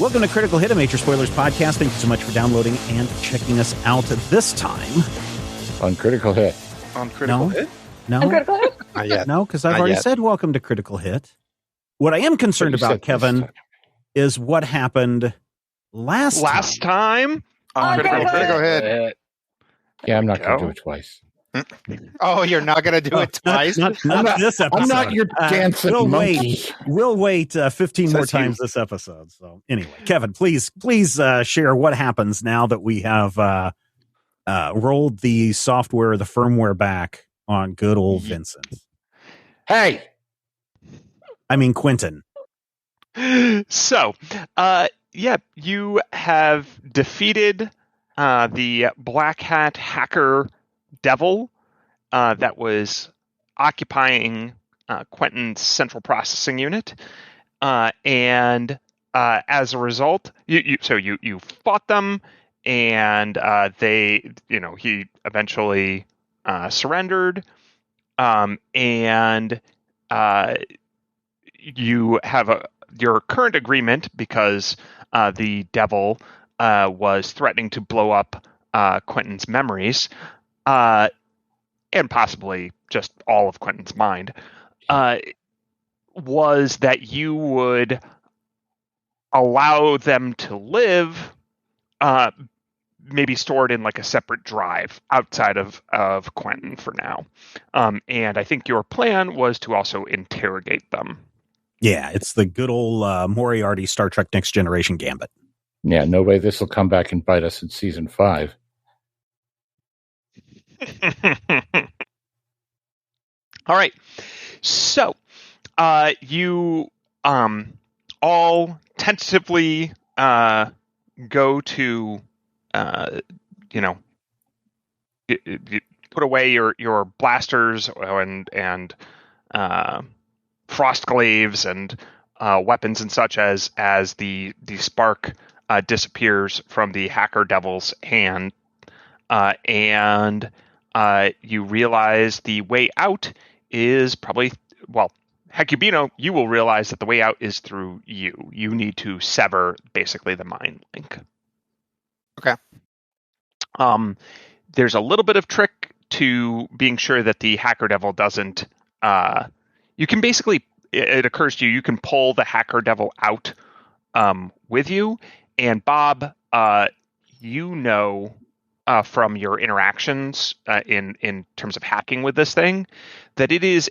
Welcome to Critical Hit, a Major Spoilers podcast. Thank you so much for downloading and checking us out this time. On Critical Hit. On Critical Hit? No. On Critical Hit? Not yet. No, because I've already said welcome to Critical Hit. What I am concerned about, Kevin, is what happened last time on Critical Hit. Yeah, I'm not going to do it twice. Oh, you're not going to do it twice? Not this episode. I'm not your dancing monkey. We'll wait 15 more times this episode. So anyway, Kevin, please share what happens now that we have rolled the software, the firmware back on good old Vincent. Hey! I mean, Quentin. So, you have defeated the Black Hat hacker devil that was occupying Quentin's central processing unit, and as a result, you fought them, and he eventually surrendered, and you have your current agreement because the devil was threatening to blow up Quentin's memories, and possibly just all of Quentin's mind, was that you would allow them to live, maybe stored in like a separate drive outside of Quentin for now. And I think your plan was to also interrogate them. Yeah, it's the good old Moriarty Star Trek Next Generation gambit. Yeah, no way this will come back and bite us in season 5. All right. So, you all tentatively go to, you put away your blasters and frost glaives and weapons and such as the spark disappears from the hacker devil's hand, and you realize the way out is probably, Hecubino, you will realize that the way out is through you. You need to sever basically the mind link. Okay. There's a little bit of trick to being sure that the hacker devil doesn't, you can basically, it occurs to you, you can pull the hacker devil out with you. And Bob, from your interactions in terms of hacking with this thing, that it's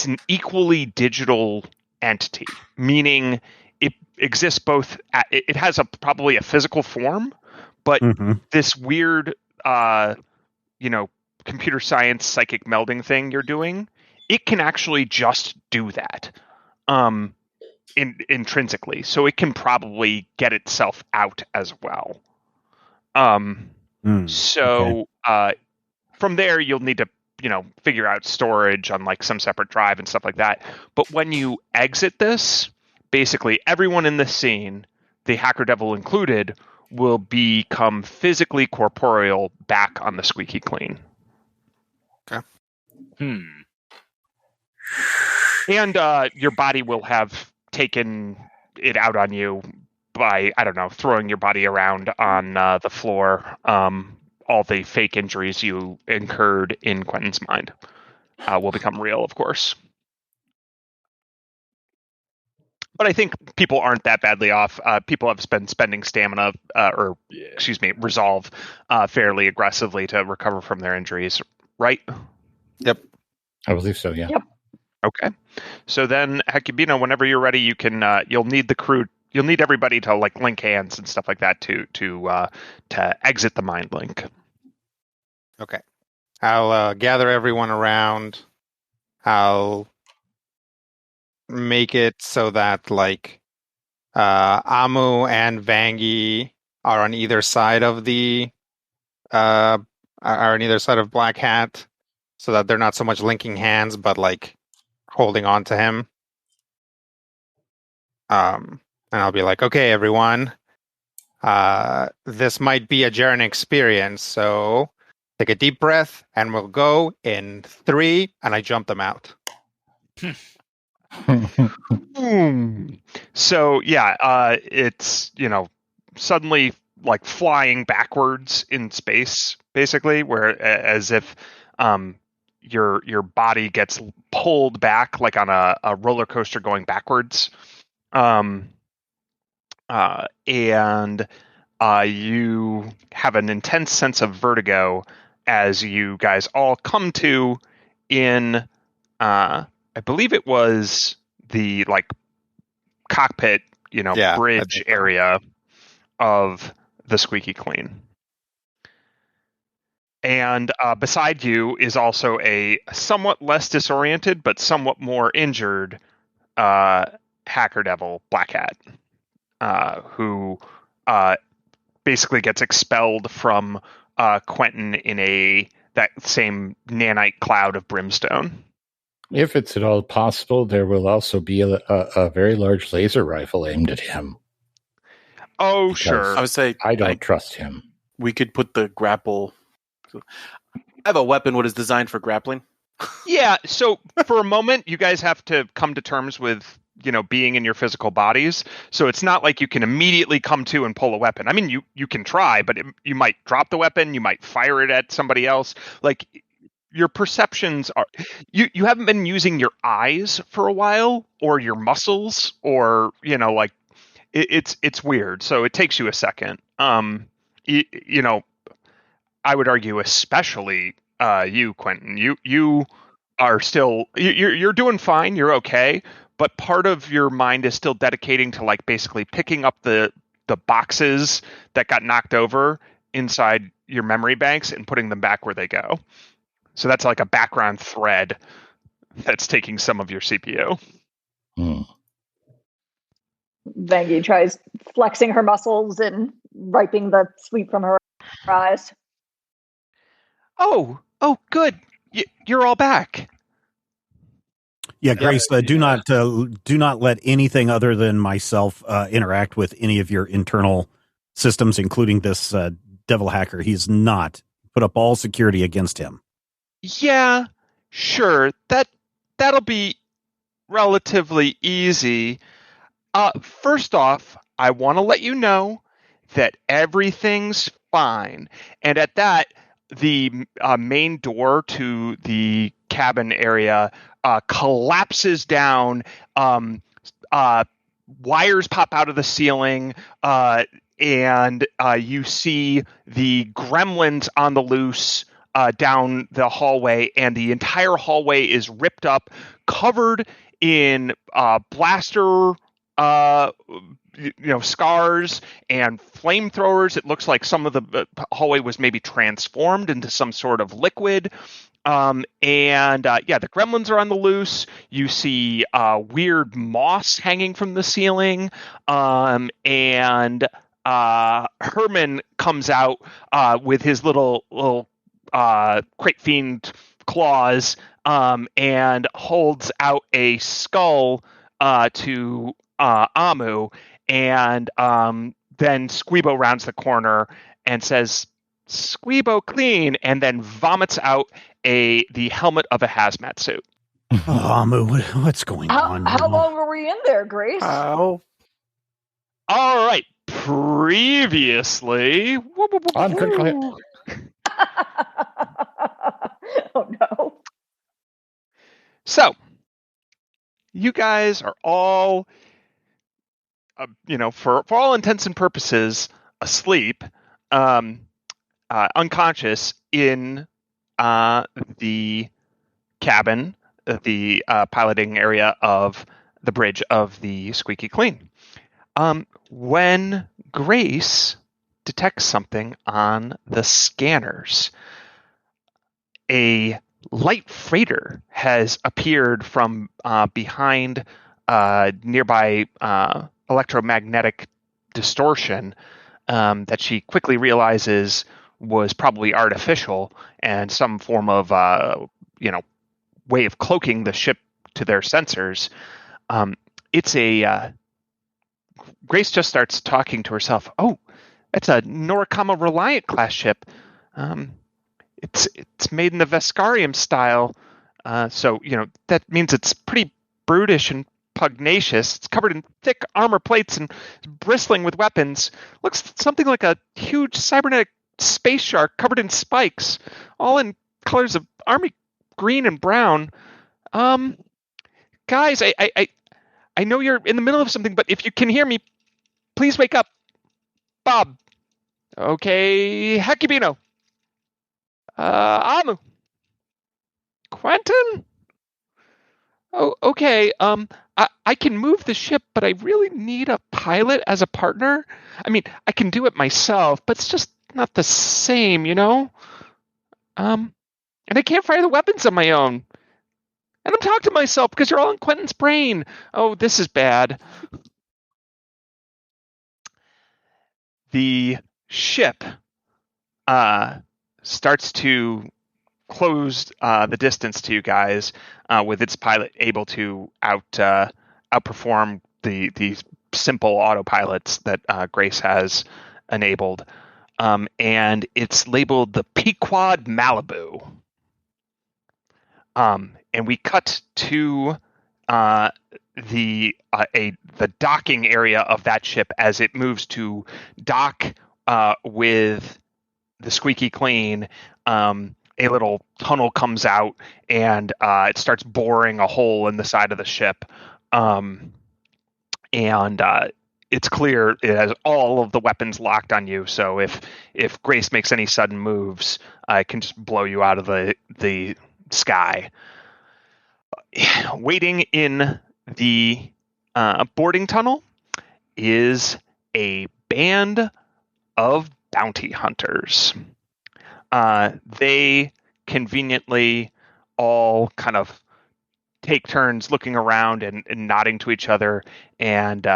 an equally digital entity, meaning it exists both. It has probably a physical form, but this weird, computer science psychic melding thing you're doing, it can actually just do that. Intrinsically, so it can probably get itself out as well. From there you'll need to figure out storage on like some separate drive and stuff like that. But when you exit this, basically everyone in the scene, the hacker devil included, will become physically corporeal back on the Squeaky Clean. Okay. And your body will have taken it out on you by, I don't know, throwing your body around on the floor. All the fake injuries you incurred in Quentin's mind will become real, of course. But I think people aren't that badly off. People have been spending stamina, resolve fairly aggressively to recover from their injuries, right? Yep. I believe so, yeah. Yep. Okay. So then, Hecubino, whenever you're ready, you can. You'll need the crew. You'll need everybody to like link hands and stuff like that to exit the mind link. Okay. I'll gather everyone around. I'll make it so that like Amu and Vangi are on either side of Black Hat, so that they're not so much linking hands, but like holding on to him. And I'll be like, okay, everyone, this might be a journey experience, so take a deep breath, and we'll go in 3, and I jump them out. Boom. So yeah, it's suddenly like flying backwards in space, basically, where as if your body gets pulled back like on a roller coaster going backwards. And you have an intense sense of vertigo as you guys all come to in I believe it was the like cockpit, Yeah, I bridge think so. area of the Squeaky Clean. And beside you is also a somewhat less disoriented but somewhat more injured hacker devil Black Hat, who basically gets expelled from Quentin in that same nanite cloud of brimstone. If it's at all possible, there will also be a very large laser rifle aimed at him. Oh, Because sure. I would say I don't trust him. we could put the grapple. I have a weapon what is designed for grappling. Yeah, so for a moment, you guys have to come to terms with, being in your physical bodies. So it's not like you can immediately come to and pull a weapon. I mean, you can try, but you might drop the weapon, you might fire it at somebody else. Like, your perceptions are... You haven't been using your eyes for a while, or your muscles, or, it's weird. So it takes you a second. I would argue especially you, Quentin. You are still you're doing fine. You're okay, but part of your mind is still dedicating to like basically picking up the boxes that got knocked over inside your memory banks and putting them back where they go. So that's like a background thread that's taking some of your CPU. Vangie tries flexing her muscles and wiping the sweat from her eyes. Oh, good. You're all back. Yeah, Grace, do not let anything other than myself interact with any of your internal systems, including this devil hacker. He's not. Put up all security against him. Yeah, sure. That'll be relatively easy. First off, I want to let you know that everything's fine. And at that, the main door to the cabin area collapses down. Wires pop out of the ceiling, and you see the gremlins on the loose down the hallway, and the entire hallway is ripped up, covered in blaster scars and flamethrowers. It looks like some of the hallway was maybe transformed into some sort of liquid. The gremlins are on the loose. You see weird moss hanging from the ceiling. Herman comes out with his little crate fiend claws and holds out a skull to Amu, and then Squeebo rounds the corner and says, "Squeebo clean," and then vomits out the helmet of a hazmat suit. Oh, Amu, what's going on? How long were we in there, Grace? How? All right. Previously. On critical hit. Oh no. So, you guys are all, for all intents and purposes, asleep, unconscious in the cabin, the piloting area of the bridge of the Squeaky Clean. When Grace detects something on the scanners, a light freighter has appeared from behind nearby electromagnetic distortion that she quickly realizes was probably artificial and some form of way of cloaking the ship to their sensors. It's a Grace just starts talking to herself. Oh, it's a Norikama Reliant class ship. It's made in the Vescarium style, so that means it's pretty brutish and pugnacious. It's covered in thick armor plates and bristling with weapons. Looks something like a huge cybernetic space shark covered in spikes, all in colors of army green and brown. Guys, I know you're in the middle of something, but if you can hear me, please wake up. Bob. Okay, Hekubino. Amu. Quentin? Oh, okay. I can move the ship, but I really need a pilot as a partner. I mean, I can do it myself, but it's just not the same, you know? And I can't fire the weapons on my own. And I'm talking to myself because you're all in Quentin's brain. Oh, this is bad. The ship starts to close the distance to you guys with its pilot able to outperform the simple autopilots that Grace has enabled. And it's labeled the Pequod Malibu. And we cut to the docking area of that ship as it moves to dock with the Squeaky Clean. A little tunnel comes out and it starts boring a hole in the side of the ship. And it's clear it has all of the weapons locked on you. So if Grace makes any sudden moves, it can just blow you out of the sky. Waiting in the boarding tunnel is a band of bounty hunters. They conveniently all kind of take turns looking around and nodding to each other, and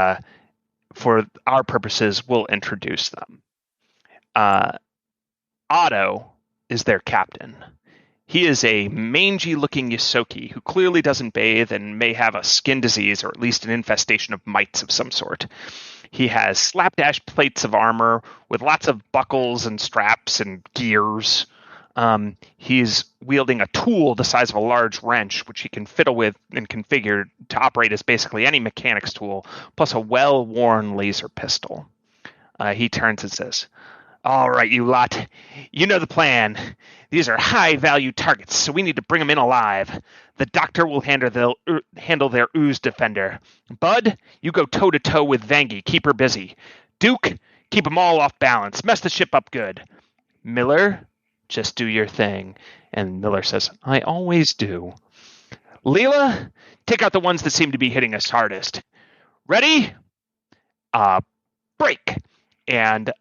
for our purposes, we'll introduce them. Otto is their captain. He is a mangy-looking Yosoki who clearly doesn't bathe and may have a skin disease or at least an infestation of mites of some sort. He has slapdash plates of armor with lots of buckles and straps and gears. He's wielding a tool the size of a large wrench, which he can fiddle with and configure to operate as basically any mechanic's tool, plus a well-worn laser pistol. He turns and says, "All right, you lot. You know the plan. These are high-value targets, so we need to bring them in alive. The doctor will handle their ooze defender. Bud, you go toe-to-toe with Vangie. Keep her busy. Duke, keep them all off balance. Mess the ship up good. Miller, just do your thing." And Miller says, "I always do. Leela, take out the ones that seem to be hitting us hardest. Ready? Break." And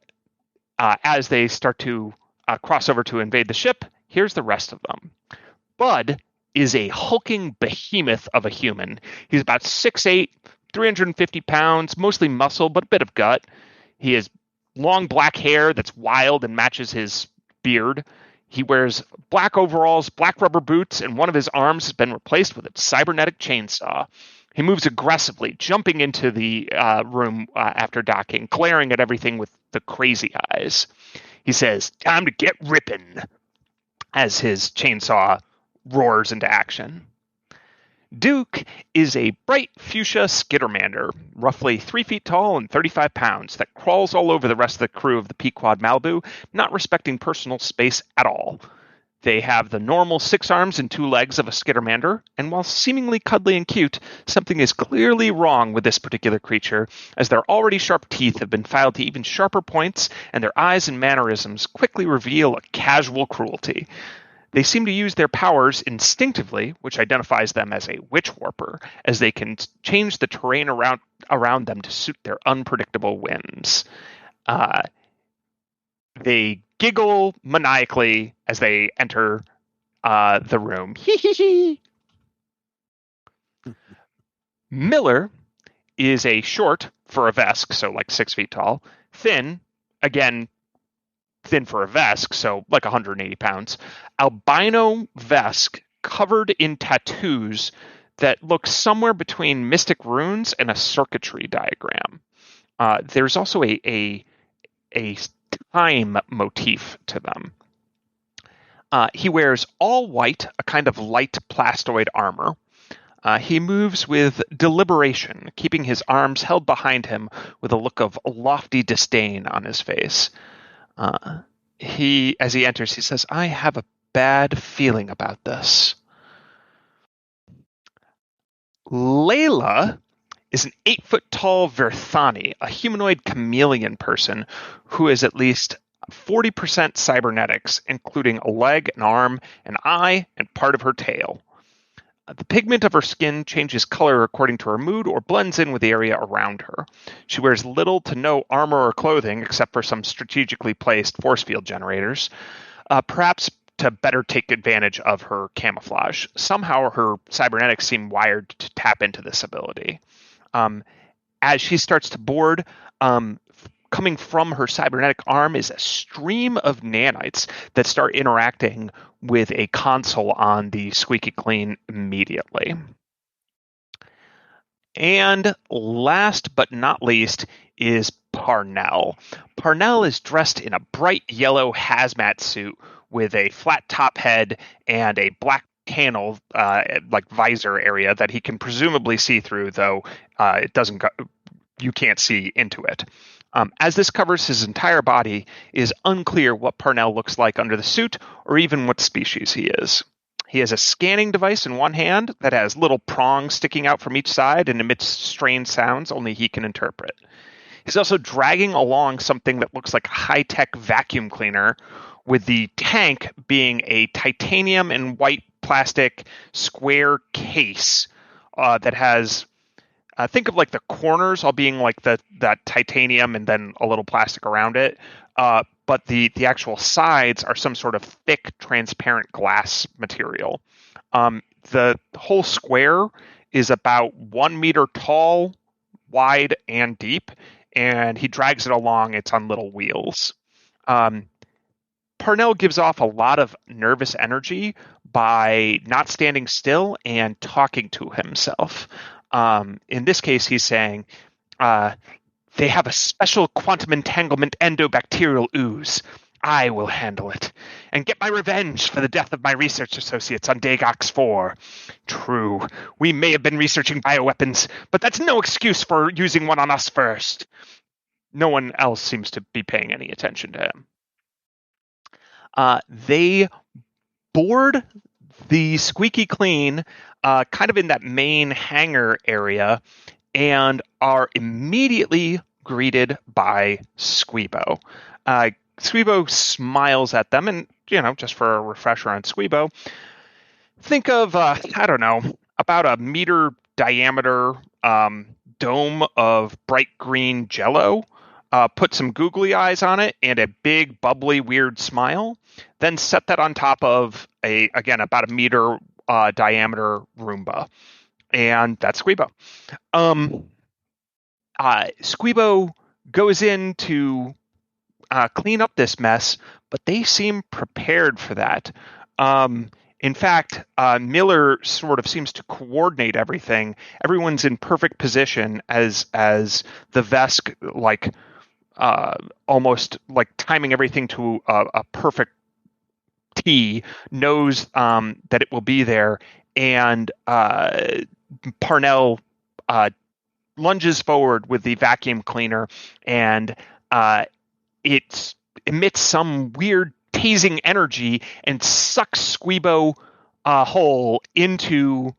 as they start to cross over to invade the ship, here's the rest of them. Bud is a hulking behemoth of a human. He's about 6'8", 350 pounds, mostly muscle, but a bit of gut. He has long black hair that's wild and matches his beard. He wears black overalls, black rubber boots, and one of his arms has been replaced with a cybernetic chainsaw. He moves aggressively, jumping into the room after docking, glaring at everything with the crazy eyes. He says, "Time to get ripping," as his chainsaw roars into action. Duke is a bright fuchsia skittermander, roughly 3 feet tall and 35 pounds, that crawls all over the rest of the crew of the Pequod Malibu, not respecting personal space at all. They have the normal 6 arms and 2 legs of a skittermander, and while seemingly cuddly and cute, something is clearly wrong with this particular creature, as their already sharp teeth have been filed to even sharper points, and their eyes and mannerisms quickly reveal a casual cruelty. They seem to use their powers instinctively, which identifies them as a witch warper, as they can change the terrain around them to suit their unpredictable whims. They giggle maniacally as they enter the room. Hee hee hee. Miller is a short for a Vesk, so like 6 feet tall, thin, again, thin for a Vesk, so like 180 pounds, albino Vesk covered in tattoos that look somewhere between mystic runes and a circuitry diagram. There's also a time motif to them. He wears all white, a kind of light plastoid armor. He moves with deliberation, keeping his arms held behind him with a look of lofty disdain on his face. As he enters, he says, "I have a bad feeling about this." Layla is an 8-foot-tall Verthani, a humanoid chameleon person who is at least 40% cybernetics, including a leg, an arm, an eye, and part of her tail. The pigment of her skin changes color according to her mood or blends in with the area around her. She wears little to no armor or clothing except for some strategically placed force field generators, perhaps to better take advantage of her camouflage. Somehow her cybernetics seem wired to tap into this ability. As she starts to board, coming from her cybernetic arm is a stream of nanites that start interacting with a console on the Squeaky Clean immediately. And last but not least is Parnell. Parnell is dressed in a bright yellow hazmat suit with a flat top head and a black panel, like visor area that he can presumably see through, though it doesn't go, you can't see into it. As this covers his entire body, it is unclear what Parnell looks like under the suit or even what species he is. He has a scanning device in one hand that has little prongs sticking out from each side and emits strange sounds only he can interpret. He's also dragging along something that looks like a high-tech vacuum cleaner, with the tank being a titanium and white plastic square case that has... think of like the corners all being like that titanium and then a little plastic around it. But the actual sides are some sort of thick, transparent glass material. The whole square is about 1 meter tall, wide, and deep, and he drags it along. It's on little wheels. Parnell gives off a lot of nervous energy by not standing still and talking to himself. In this case, he's saying, they have a special quantum entanglement endobacterial ooze. I will handle it and get my revenge for the death of my research associates on Dagox 4. True, we may have been researching bioweapons, but that's no excuse for using one on us first. No one else seems to be paying any attention to him. They board the Squeaky Clean kind of in that main hangar area and are immediately greeted by Squeebo. Squeebo smiles at them, and, just for a refresher on Squeebo, think of, about a meter diameter dome of bright green jello. Put some googly eyes on it and a big, bubbly, weird smile. Then set that on top of about a meter diameter Roomba. And that's Squeebo. Squeebo goes in to clean up this mess, but they seem prepared for that. In fact, Miller sort of seems to coordinate everything. Everyone's in perfect position as the Vesk, almost like timing everything to a perfect T, knows that it will be there, and Parnell lunges forward with the vacuum cleaner, and it emits some weird tasing energy and sucks Squeebo whole into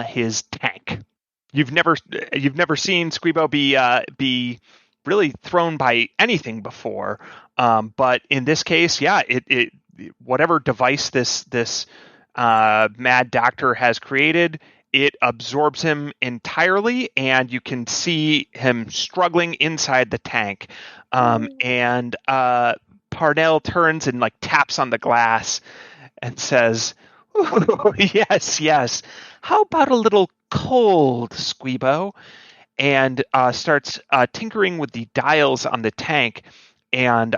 his tank. You've never seen Squeebo be really thrown by anything before, but in this case, it whatever device this mad doctor has created, it absorbs him entirely, and you can see him struggling inside the tank. And Parnell turns and taps on the glass and says, yes. How about a little cold, Squeebo? And starts tinkering with the dials on the tank, and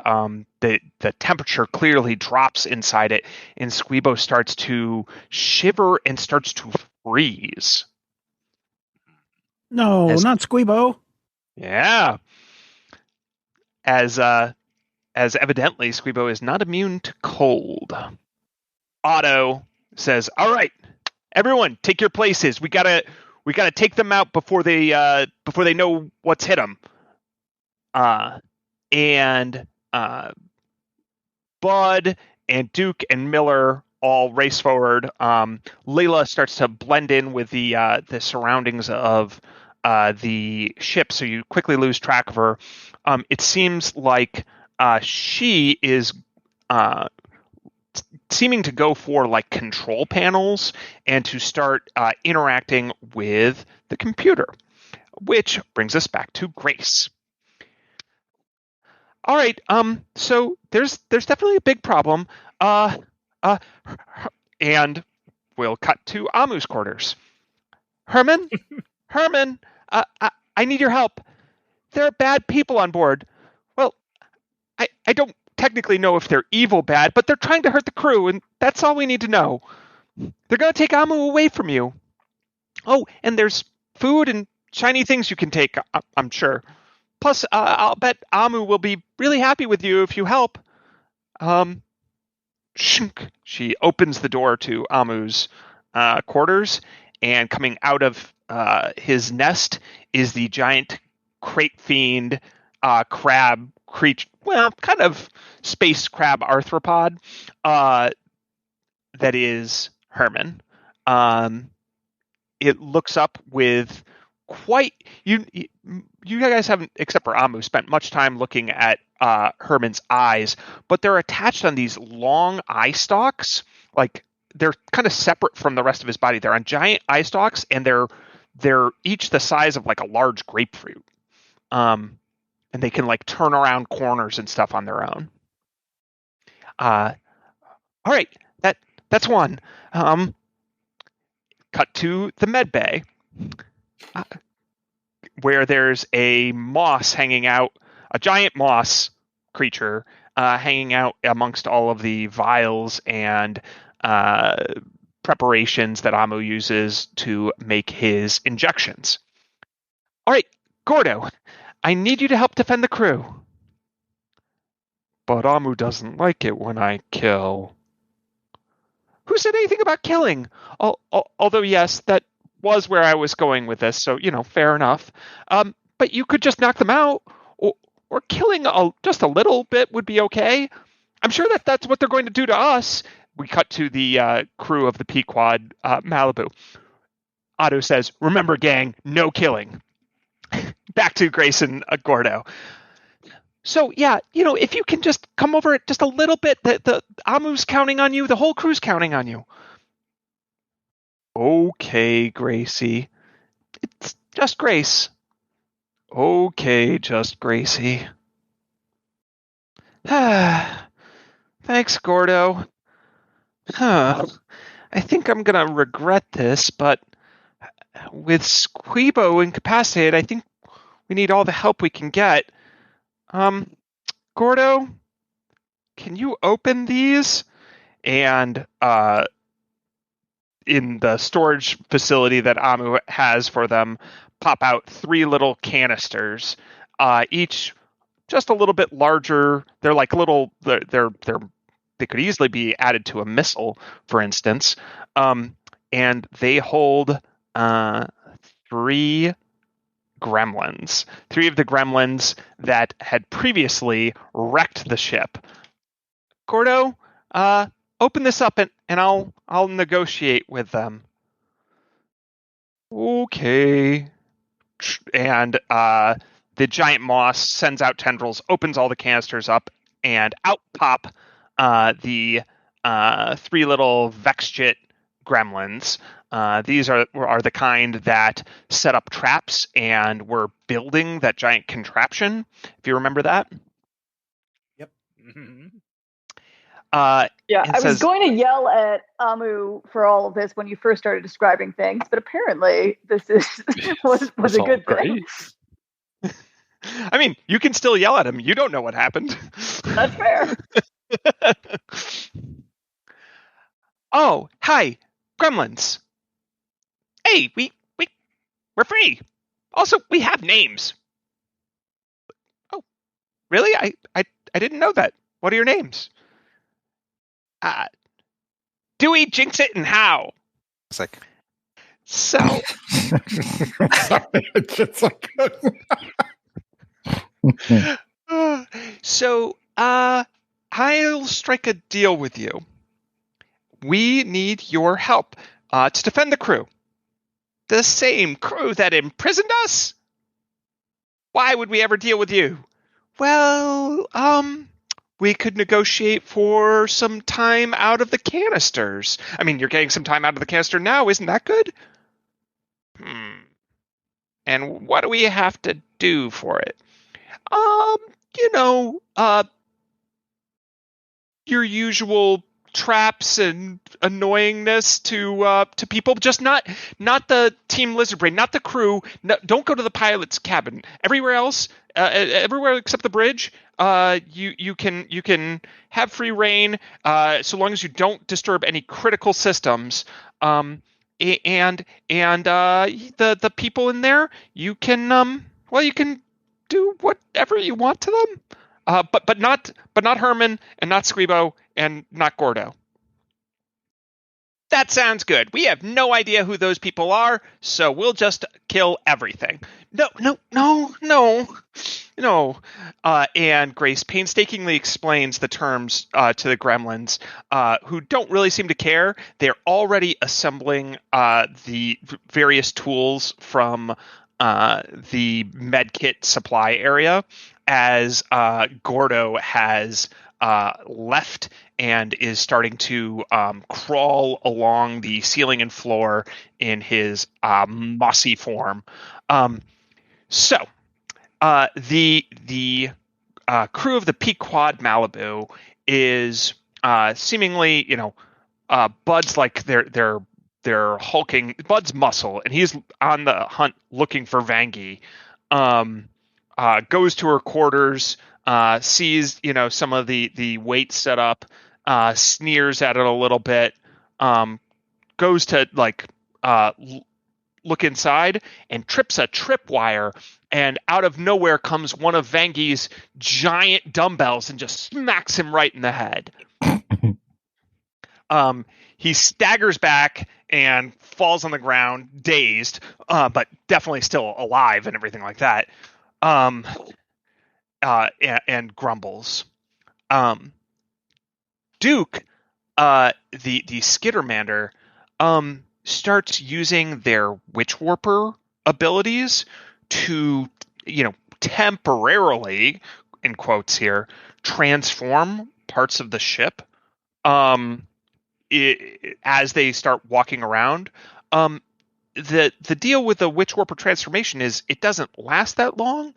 the temperature clearly drops inside it, and Squeebo starts to shiver and starts to freeze. No, not Squeebo. Yeah. As evidently Squeebo is not immune to cold. Otto says, all right, Everyone, take your places. We gotta take them out before they know what's hit them. And Bud and Duke and Miller all race forward. Layla starts to blend in with the surroundings of the ship, so you quickly lose track of her. It seems like she is seeming to go for like control panels and to start interacting with the computer, which brings us back to Grace. All right. So there's definitely a big problem. And we'll cut to Amu's quarters. Herman, I need your help. There are bad people on board. Well, I don't technically know if they're evil bad, but they're trying to hurt the crew, and that's all we need to know. They're going to take Amu away from you. Oh, and there's food and shiny things you can take, I'm sure. Plus, I'll bet Amu will be really happy with you if you help. She opens the door to Amu's quarters, and coming out of his nest is the giant crate fiend crab creature. Well, kind of space crab arthropod that is Herman. It looks up with quite you guys haven't, except for Amu, spent much time looking at Herman's eyes, but they're attached on these long eye stalks. Like they're kind of separate from the rest of his body. They're on giant eye stalks, and they're each the size of like a large grapefruit. And they can like turn around corners and stuff on their own. All right, that's one. Cut to the med bay, where there's a moss hanging out, a giant moss creature hanging out amongst all of the vials and preparations that Amu uses to make his injections. All right, Gordo, I need you to help defend the crew. But Amu doesn't like it when I kill. Who said anything about killing? Although, yes, that was where I was going with this, so, fair enough. But you could just knock them out, or killing just a little bit would be okay. I'm sure that's what they're going to do to us. We cut to the crew of the Pequod Malibu. Otto says, remember, gang, no killing. Back to Grace and Gordo. So, yeah, if you can just come over it just a little bit, the Amu's counting on you, the whole crew's counting on you. Okay, Gracie. It's just Grace. Okay, just Gracie. Thanks, Gordo. I think I'm going to regret this, but with Squeebo incapacitated, I think we need all the help we can get. Gordo, can you open these? And in the storage facility that Amu has for them, pop out 3 little canisters, each just a little bit larger. They're like little. They could easily be added to a missile, for instance. And they hold 3 gremlins. 3 of the gremlins that had previously wrecked the ship. Gordo, open this up and I'll negotiate with them. Okay. And the giant moss sends out tendrils, opens all the canisters up, and out pop the 3 little Vexjit gremlins. These are the kind that set up traps and were building that giant contraption, if you remember that. Yep. Mm-hmm. I was going to yell at Amu for all of this when you first started describing things, but apparently this was a good thing. I mean, you can still yell at him. You don't know what happened. That's fair. Oh, hi, gremlins. Hey, we're free. Also, we have names. Oh, really? I didn't know that. What are your names? Dewey, Jinx It, and How. It's like so. Sorry, I just like. So, I'll strike a deal with you. We need your help to defend the crew. The same crew that imprisoned us? Why would we ever deal with you? Well, we could negotiate for some time out of the canisters. I mean, you're getting some time out of the canister now, isn't that good? And what do we have to do for it? Your usual traps and annoyingness to people, just not the Team Lizardbrain, not the crew. No, don't go to the pilot's cabin. Everywhere else, everywhere except the bridge, you can have free reign so long as you don't disturb any critical systems. And the people in there, you can you can do whatever you want to them. But not Herman, and not Squeebo, and not Gordo. That sounds good. We have no idea who those people are, so we'll just kill everything. No. And Grace painstakingly explains the terms to the gremlins, who don't really seem to care. They're already assembling the various tools from the medkit supply area, as Gordo has left and is starting to crawl along the ceiling and floor in his mossy form. So the crew of the Pequod Malibu is seemingly, Bud's like they're hulking. Bud's muscle, and he's on the hunt looking for Vangie. Goes to her quarters, sees some of the weight set up, sneers at it a little bit, goes to look inside and trips a tripwire, and out of nowhere comes one of Vangie's giant dumbbells and just smacks him right in the head. He staggers back and falls on the ground, dazed, but definitely still alive and everything like that. And grumbles. Duke, the Skittermander, starts using their Witch Warper abilities to, temporarily, in quotes here, transform parts of the ship. As they start walking around. The deal with the Witch Warper transformation is it doesn't last that long,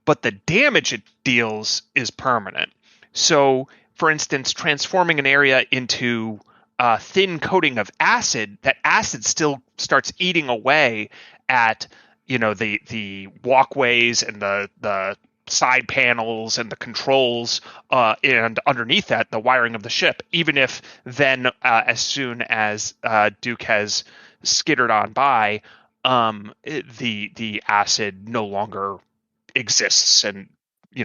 but the damage it deals is permanent. So, for instance, transforming an area into a thin coating of acid, that acid still starts eating away at the walkways and the side panels and the controls, and underneath that, the wiring of the ship, even if then as soon as Duke has skittered on by, the acid no longer exists and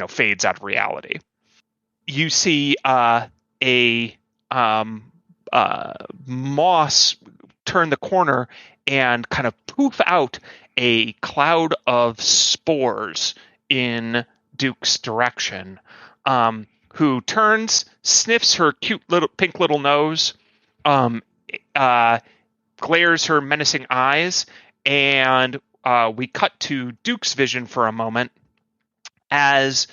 fades out of reality. You see a moss turn the corner and kind of poof out a cloud of spores in Duke's direction, who turns, sniffs her cute little pink little nose, glares her menacing eyes, and we cut to Duke's vision for a moment as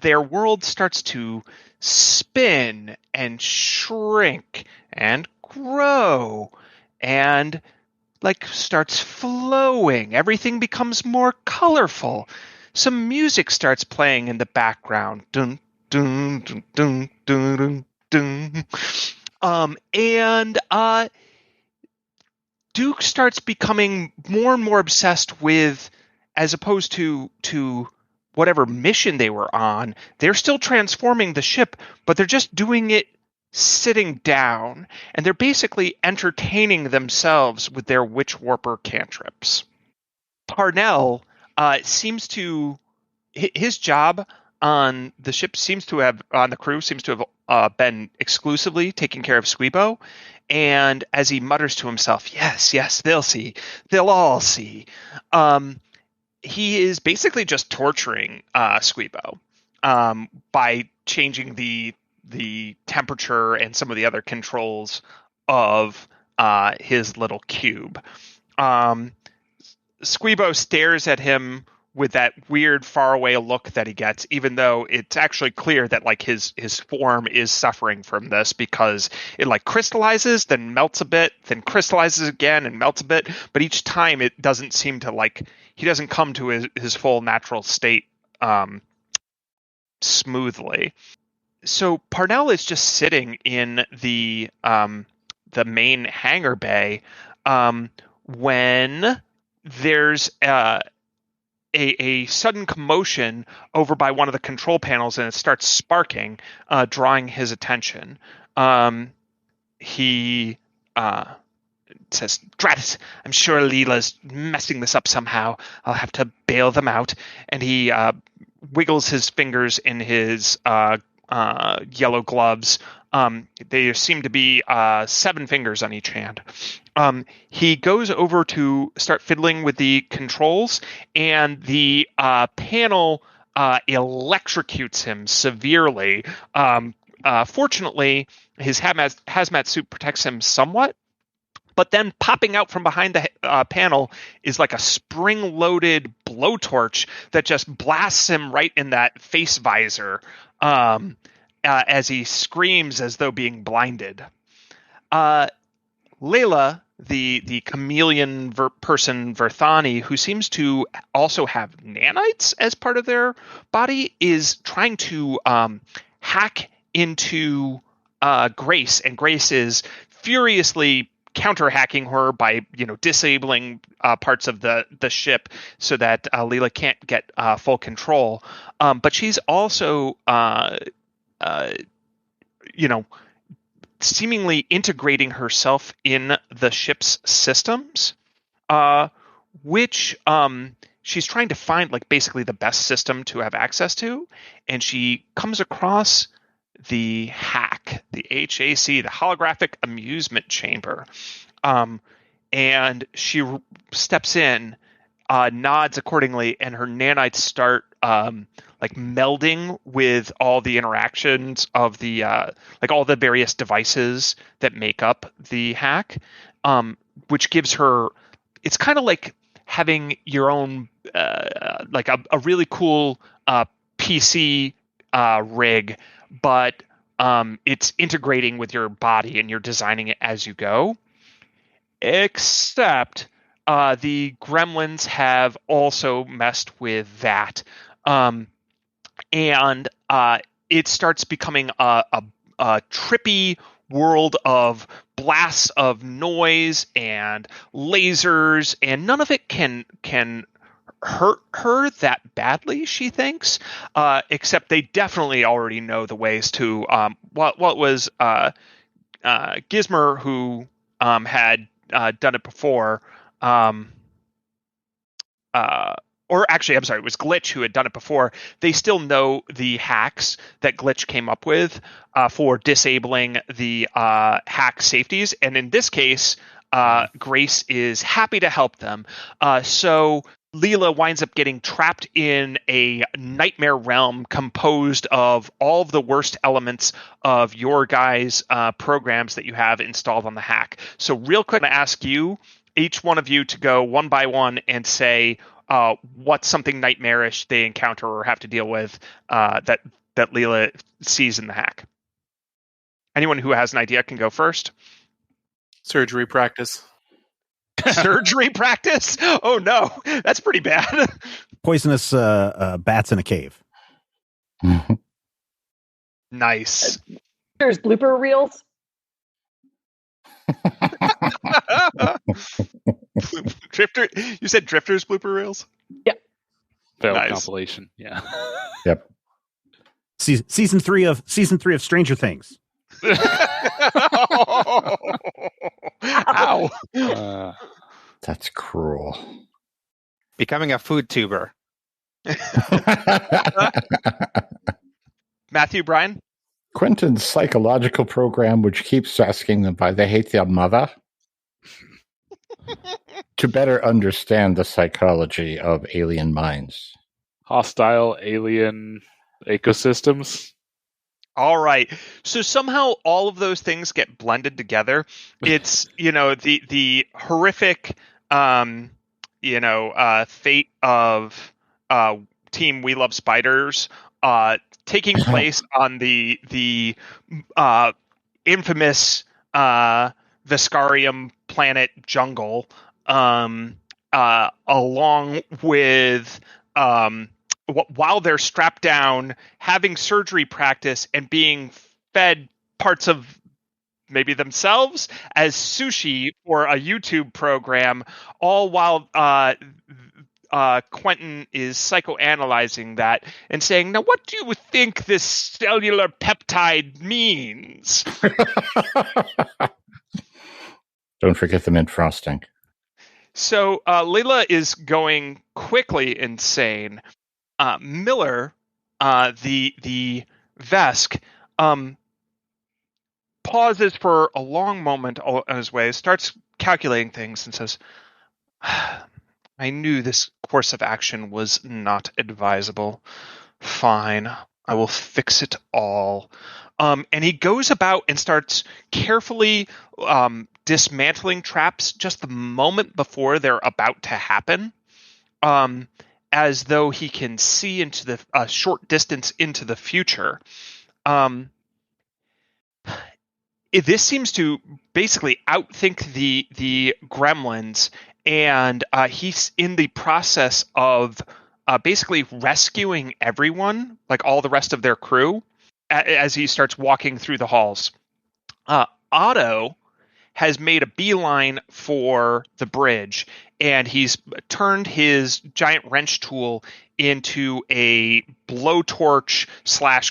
their world starts to spin and shrink and grow and starts flowing. Everything becomes more colorful. Some music starts playing in the background. Dun, dun, dun, dun, dun, dun, dun. And Duke starts becoming more and more obsessed with, as opposed to whatever mission they were on, they're still transforming the ship, but they're just doing it sitting down, and they're basically entertaining themselves with their Witch Warper cantrips. Parnell his job on the ship on the crew seems to have been exclusively taking care of Squeebo. And as he mutters to himself, yes, they'll see. They'll all see. He is basically just torturing Squeebo by changing the temperature and some of the other controls of his little cube. Squeebo stares at him with that weird faraway look that he gets, even though it's actually clear that like his form is suffering from this, because it like crystallizes, then melts a bit, then crystallizes again and melts a bit. But each time it doesn't seem to he doesn't come to his full natural state smoothly. So Parnell is just sitting in the main hangar bay when there's a sudden commotion over by one of the control panels, and it starts sparking, drawing his attention. He says, "Drat it, I'm sure Leela's messing this up somehow. I'll have to bail them out." And he wiggles his fingers in his yellow gloves. There seem to be 7 fingers on each hand. He goes over to start fiddling with the controls, and the panel electrocutes him severely. Fortunately, his hazmat suit protects him somewhat, but then popping out from behind the panel is like a spring-loaded blowtorch that just blasts him right in that face visor as he screams as though being blinded. Layla, the chameleon person Verthani, who seems to also have nanites as part of their body, is trying to hack into Grace, and Grace is furiously counter-hacking her by disabling parts of the ship so that Leela can't get full control. But she's also seemingly integrating herself in the ship's systems, which she's trying to find like basically the best system to have access to. And she comes across the HAC, the HAC, the Holographic Amusement Chamber. And she steps in, nods accordingly, and her nanites start like melding with all the interactions of the like all the various devices that make up the hack, which gives her, it's kind of like having your own like a really cool PC rig, but it's integrating with your body and you're designing it as you go. Except the gremlins have also messed with that. And it starts becoming a trippy world of blasts of noise and lasers, and none of it can hurt her that badly, she thinks, except they definitely already know the ways to what was Gizmer, who had done it before, or actually, I'm sorry, it was Glitch who had done it before. They still know the hacks that Glitch came up with for disabling the hack safeties. And in this case, Grace is happy to help them. So Leela winds up getting trapped in a nightmare realm composed of all of the worst elements of your guys' programs that you have installed on the hack. So real quick, I'm going to ask you, each one of you, to go one by one and say what's something nightmarish they encounter or have to deal with that Leela sees in the hack. Anyone who has an idea can go first. Surgery practice. Surgery practice? Oh no, that's pretty bad. Poisonous bats in a cave. Nice. There's blooper reels. Drifter, you said Drifter's blooper reels? Yep. Failed Nice. compilation. Yeah. Yep. Season 3 of Stranger Things. Ow. That's cruel. Becoming a food tuber. Matthew, Brian? Quentin's psychological program, which keeps asking them why they hate their mother, to better understand the psychology of alien minds. Hostile alien ecosystems. All right. So somehow all of those things get blended together. It's, the horrific, fate of Team We Love Spiders taking place on the infamous Viscarium planet jungle, along with while they're strapped down, having surgery practice and being fed parts of maybe themselves as sushi for a YouTube program, all while Quentin is psychoanalyzing that and saying, now what do you think this cellular peptide means? Don't forget the mint frosting. So Layla is going quickly insane. Miller, the Vesk, pauses for a long moment on his way, starts calculating things, and says, I knew this course of action was not advisable. Fine, I will fix it all. And he goes about and starts carefully dismantling traps just the moment before they're about to happen. As though he can see into a short distance into the future. This seems to basically outthink the gremlins, and he's in the process of basically rescuing everyone, like all the rest of their crew, as he starts walking through the halls. Otto has made a beeline for the bridge, and he's turned his giant wrench tool into a blowtorch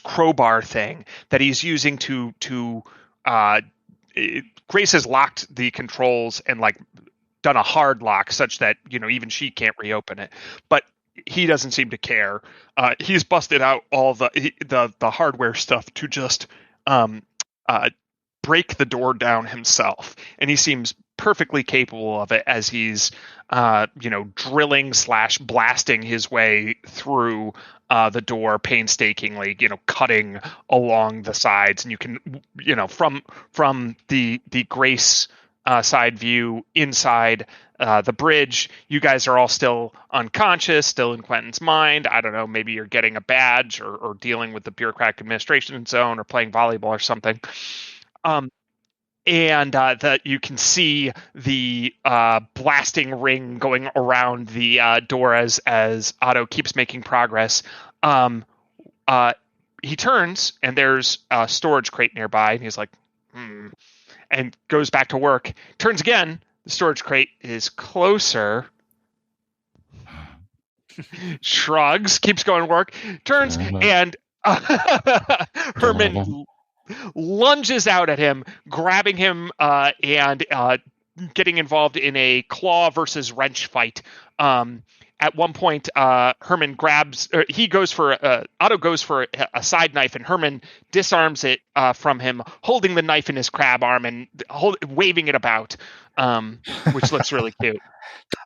/ crowbar thing that he's using to Grace has locked the controls and done a hard lock such that even she can't reopen it, but he doesn't seem to care. He's busted out all the hardware stuff to just break the door down himself, and he seems perfectly capable of it as he's drilling / blasting his way through the door painstakingly, cutting along the sides, and you can from the Grace side view inside the bridge, you guys are all still unconscious, still in Quentin's mind. I don't know, maybe you're getting a badge or dealing with the bureaucratic administration zone or playing volleyball or something. And that you can see the blasting ring going around the door as Otto keeps making progress. He turns, and there's a storage crate nearby, and he's like, and goes back to work. Turns again, the storage crate is closer. Shrugs, keeps going to work. Turns, and Herman lunges out at him, grabbing him and getting involved in a claw versus wrench fight. At one point, Herman grabs, Otto goes for a side knife, and Herman disarms it from him, holding the knife in his crab arm and waving it about, which looks really cute.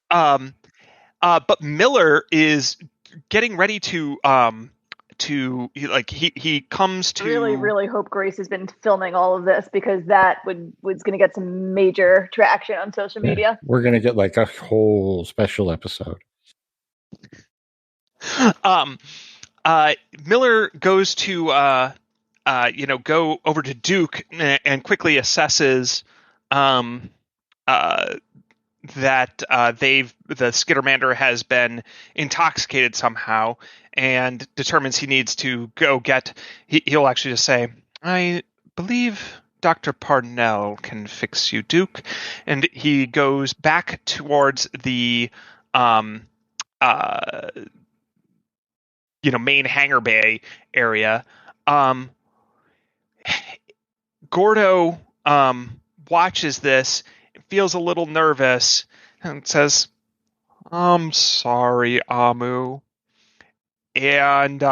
But Miller is getting ready to he comes to really hope Grace has been filming all of this, because that was going to get some major traction on social media. We're going to get a whole special episode. Miller goes to go over to Duke and quickly assesses that the Skittermander has been intoxicated somehow, and determines he needs to go get. He'll actually just say, "I believe Dr. Parnell can fix you, Duke," and he goes back towards the main hangar bay area. Gordo watches this, feels a little nervous, and says, "I'm sorry, Amu," and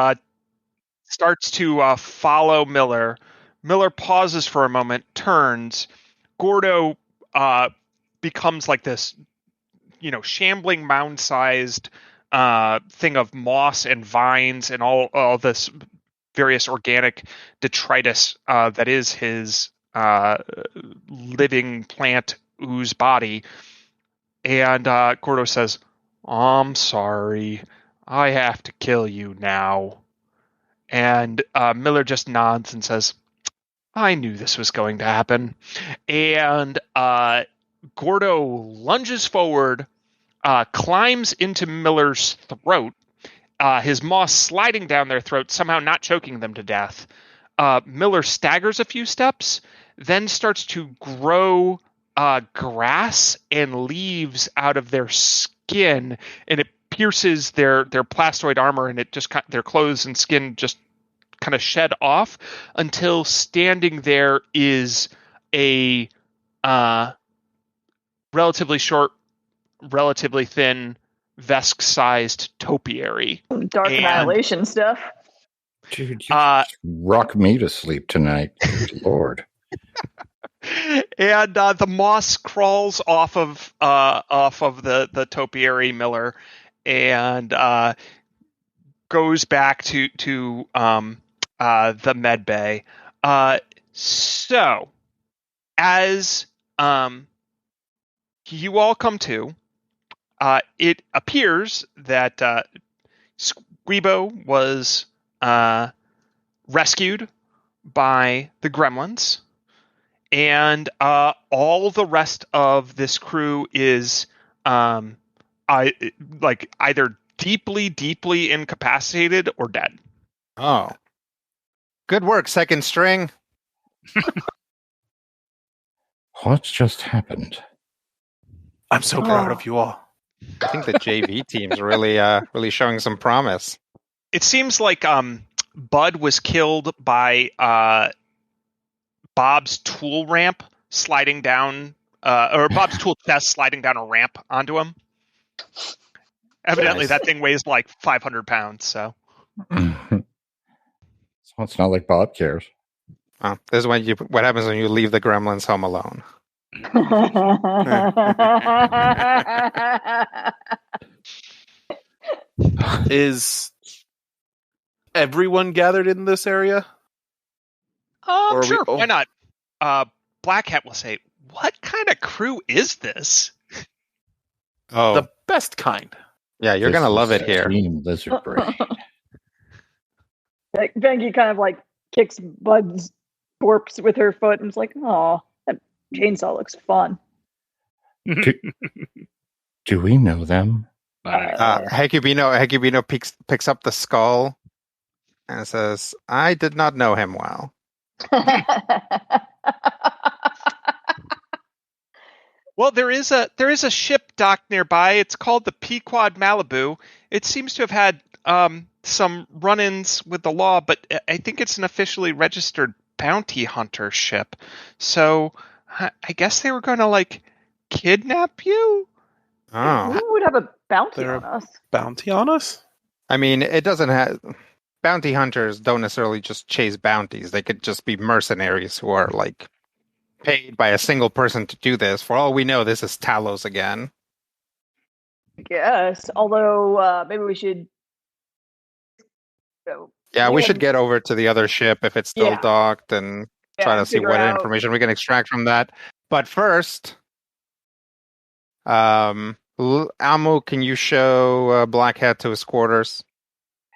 starts to follow Miller Miller pauses for a moment, turns. Gordo becomes like this, shambling mound-sized thing of moss and vines and all this various organic detritus that is his living plant ooze body. And Gordo says, "I'm sorry. I have to kill you now." And Miller just nods and says, "I knew this was going to happen." And Gordo lunges forward, climbs into Miller's throat, his moss sliding down their throat, somehow not choking them to death. Miller staggers a few steps, then starts to grow grass and leaves out of their skin, and it pierces their plastoid armor, and it just their clothes and skin just kind of shed off until standing there is a relatively short, relatively thin, Vesk-sized topiary. Dark Annihilation stuff. Dude, you rock me to sleep tonight. Good Lord. And the moss crawls off of the topiary Miller and goes back to the med bay. So as you all come to, it appears that Squeebo was rescued by the gremlins, and all the rest of this crew is either deeply incapacitated or dead. Oh. Good work, second string. What's just happened? I'm so proud of you all. I think the JV team's really showing some promise. It seems like Bud was killed by Bob's tool ramp sliding down, or Bob's tool chest sliding down a ramp onto him. Evidently, that thing weighs like 500 pounds. So it's not like Bob cares. Oh, this is what happens when you leave the gremlins home alone. Is everyone gathered in this area? Sure, why not? Black Hat will say, "What kind of crew is this?" Oh, the best kind. Yeah, you're going to love it here. Team Lizard Brain. Vangie kind of like kicks Bud's corpse with her foot and is like, "Oh, that chainsaw looks fun." Do we know them? Hecubino picks up the skull and says, "I did not know him well." Well, there is a ship docked nearby. It's called the Pequod Malibu. It seems to have had some run-ins with the law, but I think it's an officially registered bounty hunter ship. So I guess they were going to kidnap you. Oh, who would have a bounty on us? Bounty on us? I mean, it doesn't have. Bounty hunters don't necessarily just chase bounties. They could just be mercenaries who are paid by a single person to do this. For all we know, this is Talos again. I guess. Although maybe we should. We should get over to the other ship if it's still docked and try to see what information we can extract from that. But first, Amu, can you show Black Hat to his quarters?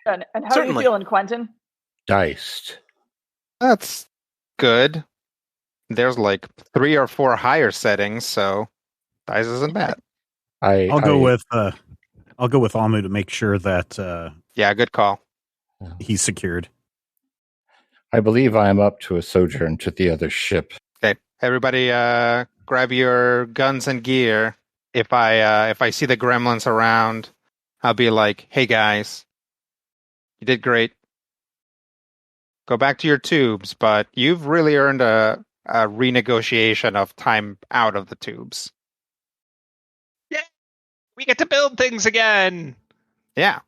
And how are you feeling, Quentin? Diced. That's good. There's 3 or 4 higher settings, so dice isn't bad. I'll go with Amu to make sure that good call. He's secured. I believe I am up to a sojourn to the other ship. Okay, everybody, grab your guns and gear. If I see the gremlins around, I'll be like, "Hey guys, you did great. Go back to your tubes, but you've really earned a renegotiation of time out of the tubes." Yeah, we get to build things again. Yeah.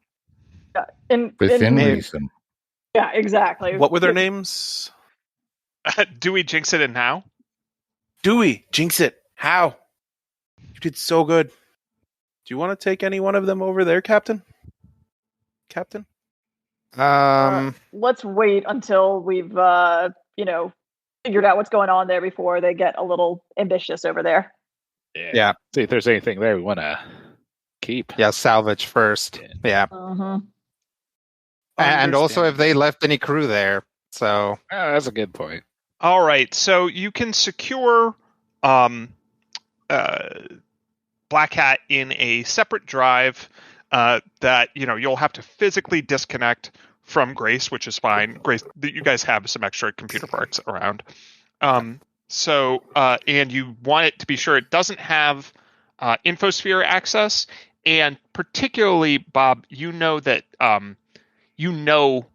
Within reason. Yeah, exactly. What were their names? Do we jinx it and how? Do we jinx it? How? You did so good. Do you want to take any one of them over there, Captain? Captain? Let's wait until we've figured out what's going on there before they get a little ambitious over there. Yeah. See if there's anything there we want to keep. Yeah, salvage first. Yeah. And also if they left any crew there. So that's a good point. All right, so you can secure Black Hat in a separate drive that you'll have to physically disconnect from Grace, which is fine. Grace, you guys have some extra computer parts around. And you want it to be sure it doesn't have infosphere access, and particularly, Bob, that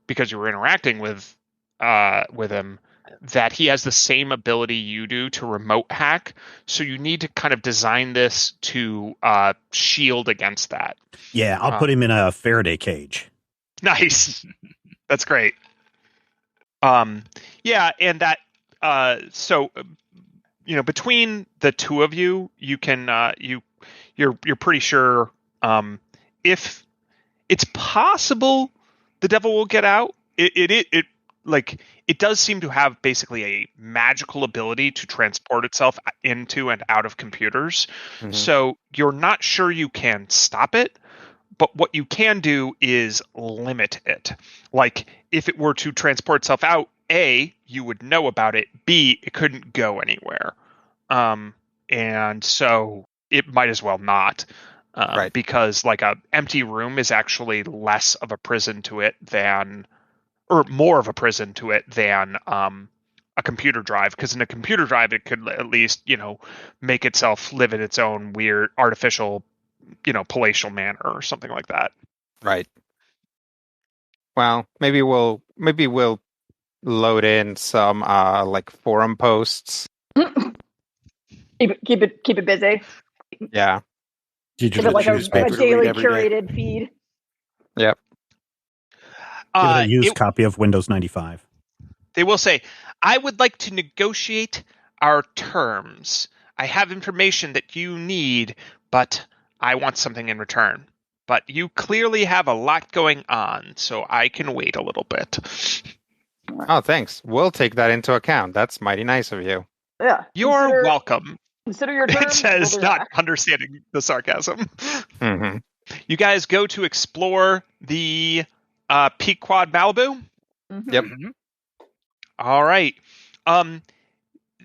because you were interacting with him, that he has the same ability you do to remote hack. So you need to kind of design this to shield against that. Yeah, I'll put him in a Faraday cage. Nice. That's great. And that between the two of you, you can you're pretty sure if it's possible the devil will get out. It does seem to have basically a magical ability to transport itself into and out of computers. Mm-hmm. So you're not sure you can stop it, but what you can do is limit it. Like if it were to transport itself out, A, you would know about it. B, it couldn't go anywhere. And so it might as well not. Right. Because like a empty room is actually less of a prison to it than, or more of a prison to it than a computer drive. Because in a computer drive, it could at least, make itself live in its own weird artificial, palatial manner or something like that. Right. Well, maybe we'll load in some like forum posts. Keep it busy. Yeah. Is it like a daily curated feed? Yep. Give it a used copy of Windows 95. They will say, I would like to negotiate our terms. I have information that you need, but I want something in return. But you clearly have a lot going on, so I can wait a little bit. Oh, thanks. We'll take that into account. That's mighty nice of you. Yeah. You're welcome. Consider your terms. It says, not understanding the sarcasm. Mm-hmm. You guys go to explore the Pequod Malibu? Mm-hmm. Yep. All right.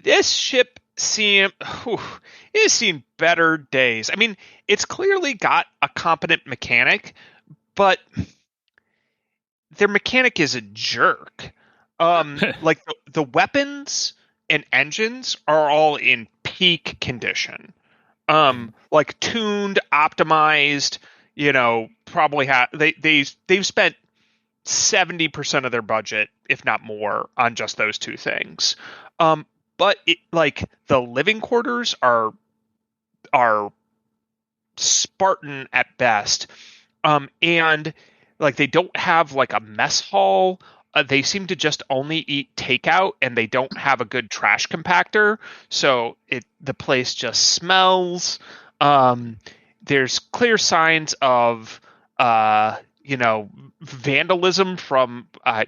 This ship it's seen better days. I mean, it's clearly got a competent mechanic, but their mechanic is a jerk. Like the weapons and engines are all in peak condition. Like tuned, optimized, probably they've spent 70% of their budget, if not more, on just those two things. But the living quarters are Spartan at best. And they don't have like a mess hall. They seem to just only eat takeout, and they don't have a good trash compactor. So the place just smells. There's clear signs of vandalism from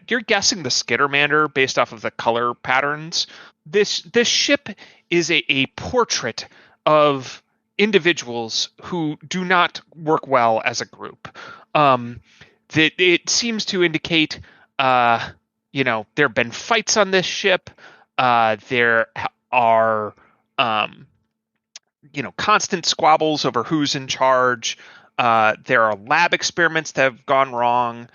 you're guessing the Skittermander based off of the color patterns. This ship is a portrait of individuals who do not work well as a group. That it seems to indicate there have been fights on this ship. There are constant squabbles over who's in charge. There are lab experiments that have gone wrong.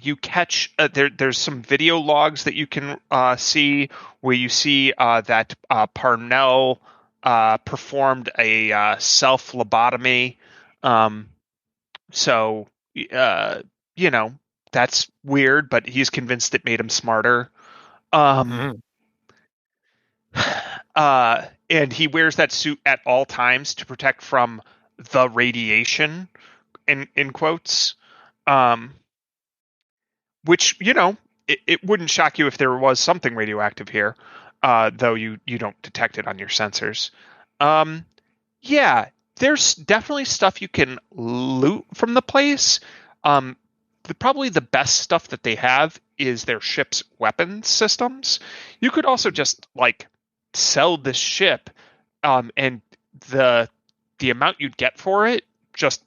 You catch there's some video logs that you can see where you see that Parnell performed a self lobotomy. So that's weird, but he's convinced it made him smarter. And he wears that suit at all times to protect from the radiation, in quotes. Which, it wouldn't shock you if there was something radioactive here, though you don't detect it on your sensors. Yeah, there's definitely stuff you can loot from the place. Probably the best stuff that they have is their ship's weapons systems. You could also just sell this ship, and the amount you'd get for it, just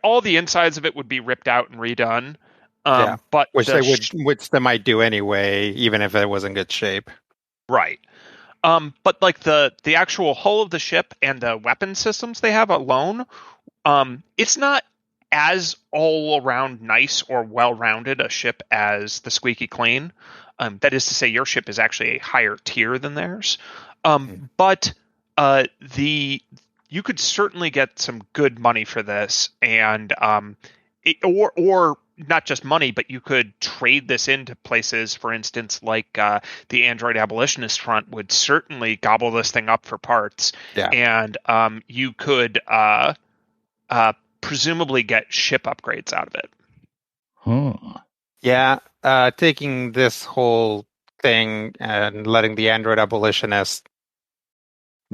all the insides of it would be ripped out and redone. But which they might do anyway, even if it was in good shape. Right. But the actual hull of the ship and the weapon systems they have alone, it's not as all around nice or well rounded a ship as the Squeaky Clean. That is to say, your ship is actually a higher tier than theirs. But you could certainly get some good money for this, and or not just money, but you could trade this into places, for instance, like the Android Abolitionist Front would certainly gobble this thing up for parts. Yeah. And you could presumably get ship upgrades out of it. Yeah, taking this whole thing and letting the Android Abolitionist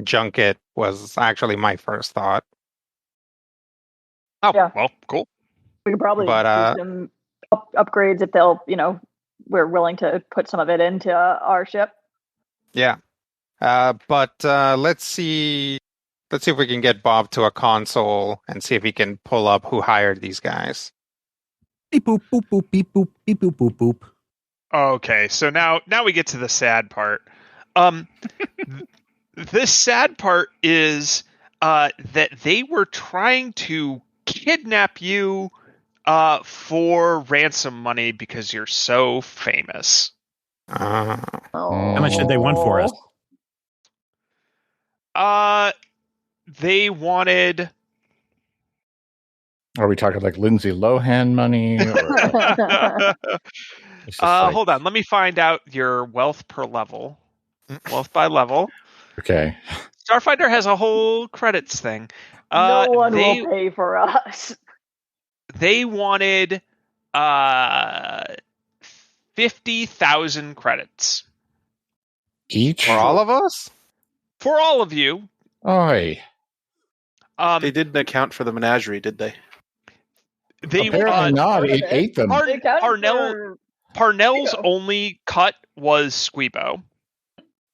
junk it was actually my first thought. Oh, yeah. Well, cool. We could probably do some upgrades if they'll, we're willing to put some of it into our ship. Yeah. But let's see if we can get Bob to a console and see if he can pull up who hired these guys. Beep boop boop boop beep boop beep boop boop boop. Okay, so now we get to the sad part. The sad part is that they were trying to kidnap you for ransom money because you're so famous. How much did they want for us? They wanted. Are we talking like Lindsay Lohan money? Or hold on, let me find out your wealth per level. Wealth by level. Okay. Starfinder has a whole credits thing. No one will pay for us. They wanted 50,000 credits. Each? For all of us? For all of you. Oi. They didn't account for the menagerie, did they? They apparently not. It ate them. Parnell's only cut was Squeebo.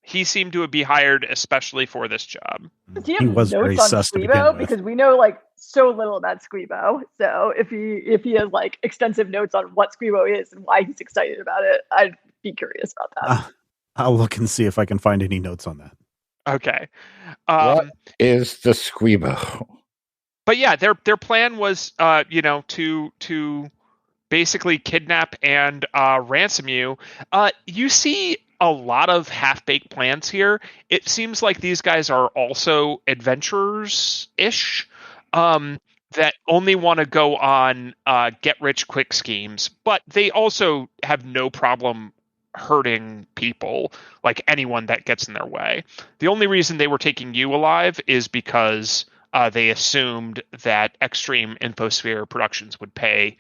He seemed to be hired especially for this job. He was very sus to begin with, because we know so little about Squeebo. So if he has extensive notes on what Squeebo is and why he's excited about it, I'd be curious about that. I'll look and see if I can find any notes on that. Okay. What is the Squeebo? But yeah, their plan was to basically kidnap and ransom you. You see a lot of half-baked plans here. It seems like these guys are also adventurers-ish that only want to go on get-rich-quick schemes, but they also have no problem hurting people, like anyone that gets in their way. The only reason they were taking you alive is because they assumed that Extreme Infosphere Productions would pay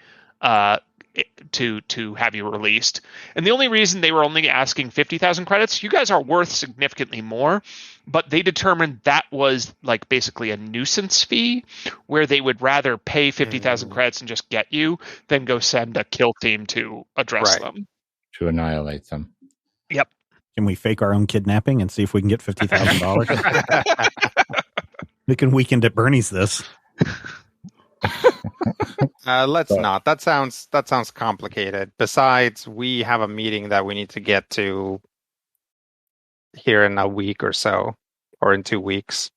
to have you released. And the only reason they were only asking 50,000 credits, you guys are worth significantly more, but they determined that was basically a nuisance fee where they would rather pay 50,000 credits and just get you than go send a kill team to address them. To annihilate them. Yep. Can we fake our own kidnapping and see if we can get $50,000? We can Weekend at Bernie's this. Let's not. That sounds complicated. Besides, we have a meeting that we need to get to here in a week or so, or in 2 weeks.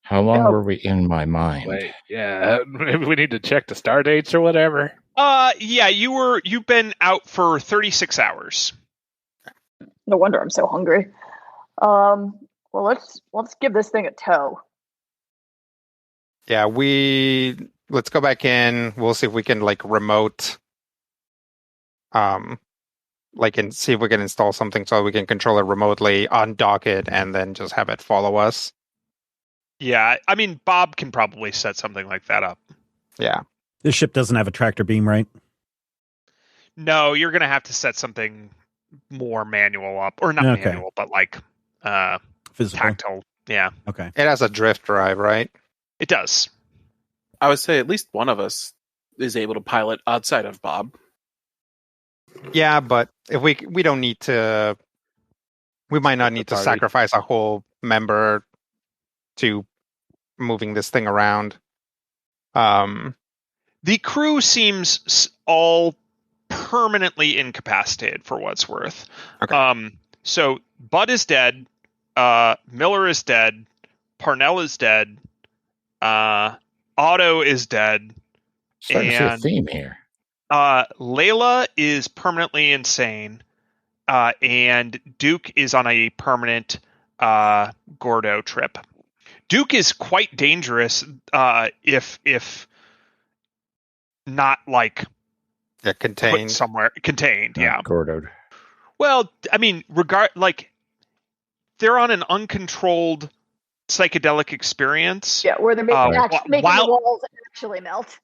How long were we in my mind? Wait, yeah, maybe we need to check the star dates or whatever. Yeah, you've been out for 36 hours. No wonder I'm so hungry. Well, let's give this thing a tow. Yeah, let's go back in. We'll see if we can remote, and see if we can install something so we can control it remotely, undock it, and then just have it follow us. Yeah, I mean, Bob can probably set something like that up. Yeah. This ship doesn't have a tractor beam, right? No, you're gonna have to set something more manual up, or not manual, but like physical, tactile. Yeah. Okay. It has a drift drive, right? It does. I would say at least one of us is able to pilot outside of Bob. Yeah, but if we don't need to, we might not need to sacrifice a whole member to moving this thing around. The crew seems all permanently incapacitated for what's worth. Okay. So Bud is dead. Miller is dead. Parnell is dead. Otto is dead. Starting to see a theme here. Layla is permanently insane. And Duke is on a permanent Gordo trip. Duke is quite dangerous if not like contained somewhere. Contained, yeah. Gordoed. Well, I mean, they're on an uncontrolled psychedelic experience. Yeah, where they're making the walls actually melt.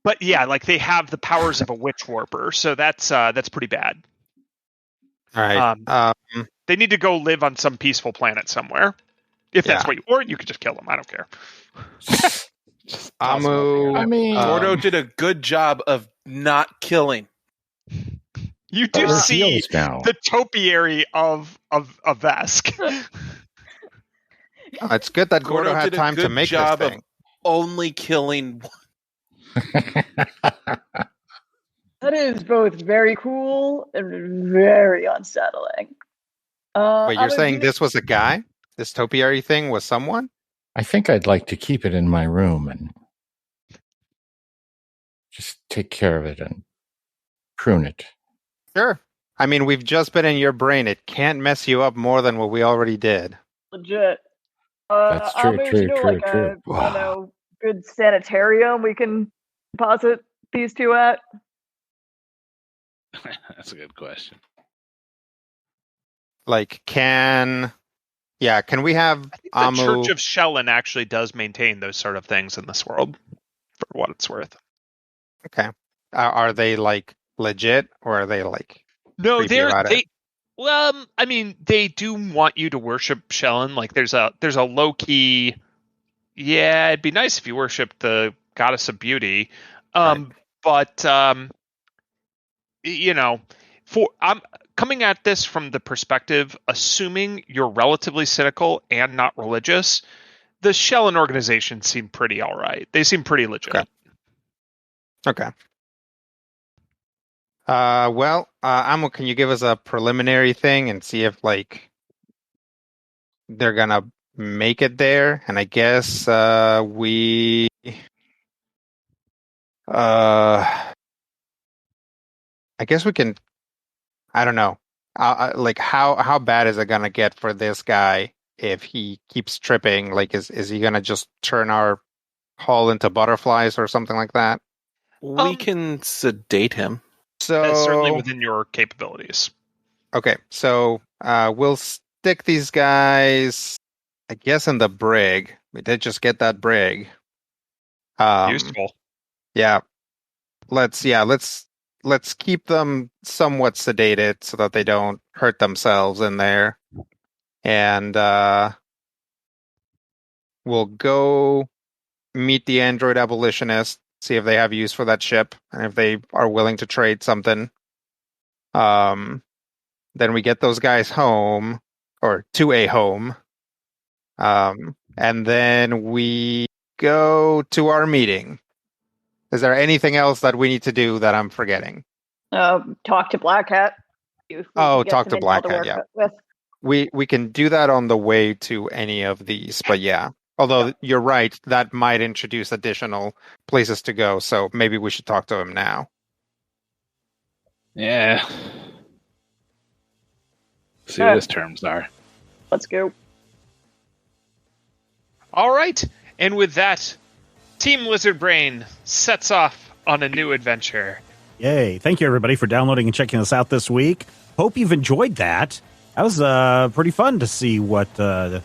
But yeah, like they have the powers of a witch warper, so that's pretty bad. All right. They need to go live on some peaceful planet somewhere. If that's what or you could just kill them. I don't care. Amu. I mean, Gordo did a good job of not killing. You do see the topiary of Vesk. It's good that Gordo had time to make this thing. Of only killing. That is both very cool and very unsettling. Wait, you're saying this was a guy? This topiary thing was someone? I think I'd like to keep it in my room and just take care of it and prune it. Sure. I mean, we've just been in your brain. It can't mess you up more than what we already did. Legit. That's true, true. I know, good sanitarium we can deposit these two at? That's a good question. Like, can we have I think the Church of Shellen actually does maintain those sort of things in this world, for what it's worth. Okay. Are they, like, legit, or are they, like... No, well, I mean, they do want you to worship Shellen. Like, there's a low-key... Yeah, it'd be nice if you worshipped the goddess of beauty. Right. But, you know, I'm coming at this from the perspective, assuming you're relatively cynical and not religious, the Shellen organization seem pretty all right. They seem pretty legit. Okay. Amo, can you give us a preliminary thing and see if, like, they're gonna make it there? And I guess we can. I don't know. Like, how bad is it gonna get for this guy if he keeps tripping? Like, is he gonna just turn our hull into butterflies or something like that? We can sedate him. So that's certainly within your capabilities. Okay, so we'll stick these guys, I guess, in the brig. We did just get that brig. Useful. Yeah. Let's keep them somewhat sedated so that they don't hurt themselves in there. And we'll go meet the android abolitionist, see if they have use for that ship, and if they are willing to trade something. Then we get those guys home, or to a home. And then we go to our meeting. Is there anything else that we need to do that I'm forgetting? Talk to Black Hat. Talk to Black Hat, yeah. We can do that on the way to any of these, but yeah. Although you're right, that might introduce additional places to go, so maybe we should talk to him now. Yeah. See what his terms are. Let's go. All right, and with that, Team Lizard Brain sets off on a new adventure. Yay. Thank you, everybody, for downloading and checking us out this week. Hope you've enjoyed that. That was pretty fun to see what the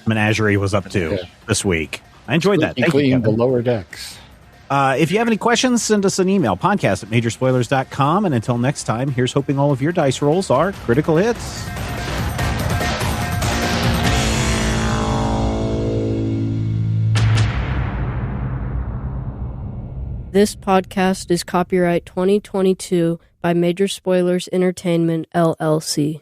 menagerie was up to this week. I enjoyed that. Thank you, including the lower decks. If you have any questions, send us an email, podcast@majorspoilers.com. And until next time, here's hoping all of your dice rolls are critical hits. This podcast is copyright 2022 by Major Spoilers Entertainment, LLC.